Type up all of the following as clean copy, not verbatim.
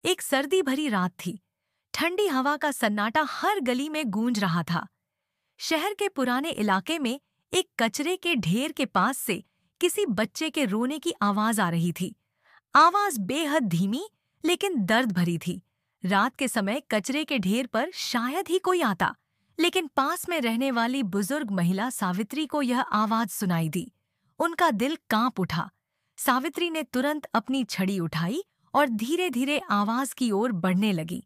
एक सर्दी भरी रात थी। ठंडी हवा का सन्नाटा हर गली में गूंज रहा था। शहर के पुराने इलाके में एक कचरे के ढेर के पास से किसी बच्चे के रोने की आवाज आ रही थी। आवाज बेहद धीमी लेकिन दर्द भरी थी। रात के समय कचरे के ढेर पर शायद ही कोई आता, लेकिन पास में रहने वाली बुजुर्ग महिला सावित्री को यह आवाज सुनाई दी। उनका दिल कांप उठा। सावित्री ने तुरंत अपनी छड़ी उठाई और धीरे धीरे आवाज की ओर बढ़ने लगी।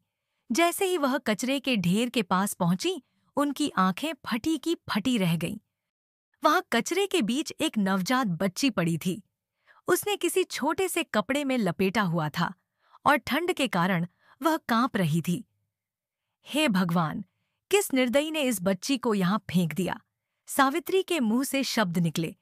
जैसे ही वह कचरे के ढेर के पास पहुंची, उनकी आंखें फटी की फटी रह गईं। वहां कचरे के बीच एक नवजात बच्ची पड़ी थी। उसने किसी छोटे से कपड़े में लपेटा हुआ था और ठंड के कारण वह कांप रही थी। हे भगवान! किस निर्दयी ने इस बच्ची को यहाँ फेंक दिया? सावित्री के मुंह से शब्द निकले।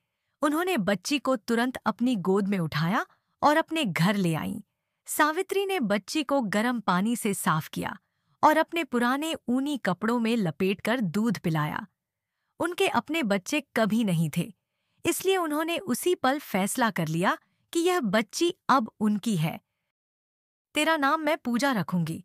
उन्होंने बच्ची को तुरंत अपनी गोद में उठाया और अपने घर ले आईं। सावित्री ने बच्ची को गर्म पानी से साफ किया और अपने पुराने ऊनी कपड़ों में लपेटकर दूध पिलाया। उनके अपने बच्चे कभी नहीं थे, इसलिए उन्होंने उसी पल फैसला कर लिया कि यह बच्ची अब उनकी है। तेरा नाम मैं पूजा रखूंगी,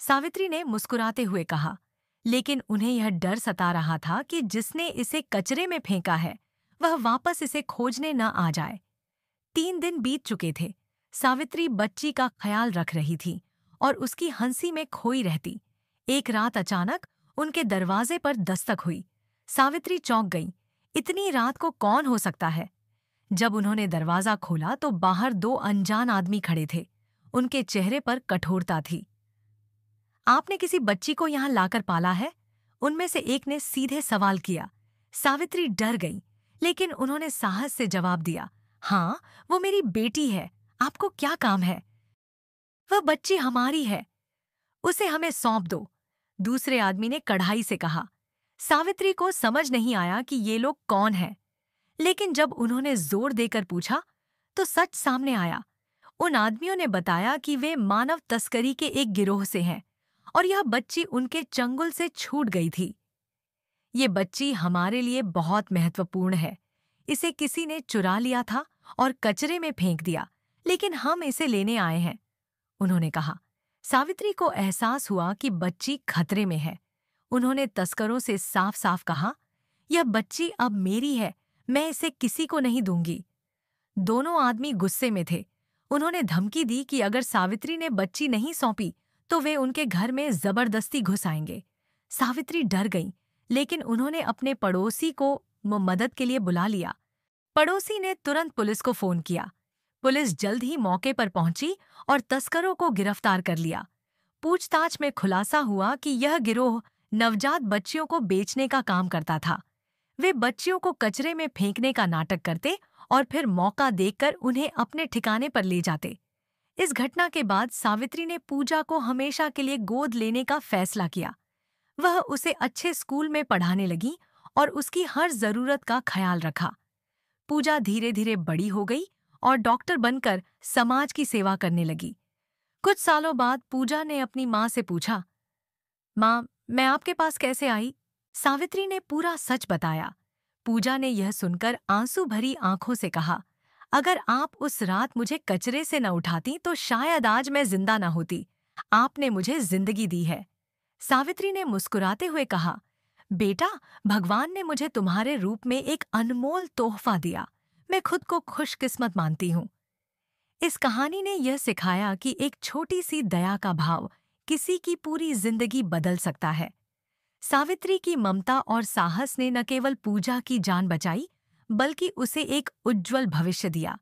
सावित्री ने मुस्कुराते हुए कहा। लेकिन उन्हें यह डर सता रहा था कि जिसने इसे कचरे में फेंका है वह वापस इसे खोजने न आ जाए। 3 दिन बीत चुके थे। सावित्री बच्ची का ख्याल रख रही थी और उसकी हंसी में खोई रहती। एक रात अचानक उनके दरवाजे पर दस्तक हुई। सावित्री चौंक गई। इतनी रात को कौन हो सकता है? जब उन्होंने दरवाजा खोला तो बाहर 2 अनजान आदमी खड़े थे। उनके चेहरे पर कठोरता थी। आपने किसी बच्ची को यहाँ लाकर पाला है? उनमें से एक ने सीधे सवाल किया। सावित्री डर गई, लेकिन उन्होंने साहस से जवाब दिया, हाँ, वो मेरी बेटी है। आपको क्या काम है? वह बच्ची हमारी है, उसे हमें सौंप दो, दूसरे आदमी ने कड़ाई से कहा। सावित्री को समझ नहीं आया कि ये लोग कौन हैं, लेकिन जब उन्होंने जोर देकर पूछा तो सच सामने आया। उन आदमियों ने बताया कि वे मानव तस्करी के एक गिरोह से हैं और यह बच्ची उनके चंगुल से छूट गई थी। ये बच्ची हमारे लिए बहुत महत्वपूर्ण है। इसे किसी ने चुरा लिया था और कचरे में फेंक दिया, लेकिन हम इसे लेने आए हैं, उन्होंने कहा। सावित्री को एहसास हुआ कि बच्ची खतरे में है। उन्होंने तस्करों से साफ साफ कहा, यह बच्ची अब मेरी है, मैं इसे किसी को नहीं दूंगी। दोनों आदमी गुस्से में थे। उन्होंने धमकी दी कि अगर सावित्री ने बच्ची नहीं सौंपी तो वे उनके घर में जबरदस्ती घुस आएंगे। सावित्री डर गई, लेकिन उन्होंने अपने पड़ोसी को मदद के लिए बुला लिया। पड़ोसी ने तुरंत पुलिस को फोन किया। पुलिस जल्द ही मौके पर पहुंची और तस्करों को गिरफ्तार कर लिया। पूछताछ में खुलासा हुआ कि यह गिरोह नवजात बच्चियों को बेचने का काम करता था। वे बच्चियों को कचरे में फेंकने का नाटक करते और फिर मौका देखकर उन्हें अपने ठिकाने पर ले जाते। इस घटना के बाद सावित्री ने पूजा को हमेशा के लिए गोद लेने का फैसला किया। वह उसे अच्छे स्कूल में पढ़ाने लगी और उसकी हर जरूरत का ख्याल रखा। पूजा धीरे धीरे बड़ी हो गई और डॉक्टर बनकर समाज की सेवा करने लगी। कुछ सालों बाद पूजा ने अपनी माँ से पूछा, माँ, मैं आपके पास कैसे आई? सावित्री ने पूरा सच बताया। पूजा ने यह सुनकर आंसू भरी आंखों से कहा, अगर आप उस रात मुझे कचरे से न उठाती तो शायद आज मैं जिंदा न होती। आपने मुझे जिंदगी दी है। सावित्री ने मुस्कुराते हुए कहा, बेटा, भगवान ने मुझे तुम्हारे रूप में एक अनमोल तोहफा दिया। मैं खुद को खुशकिस्मत मानती हूँ। इस कहानी ने यह सिखाया कि एक छोटी सी दया का भाव किसी की पूरी जिंदगी बदल सकता है। सावित्री की ममता और साहस ने न केवल पूजा की जान बचाई, बल्कि उसे एक उज्जवल भविष्य दिया।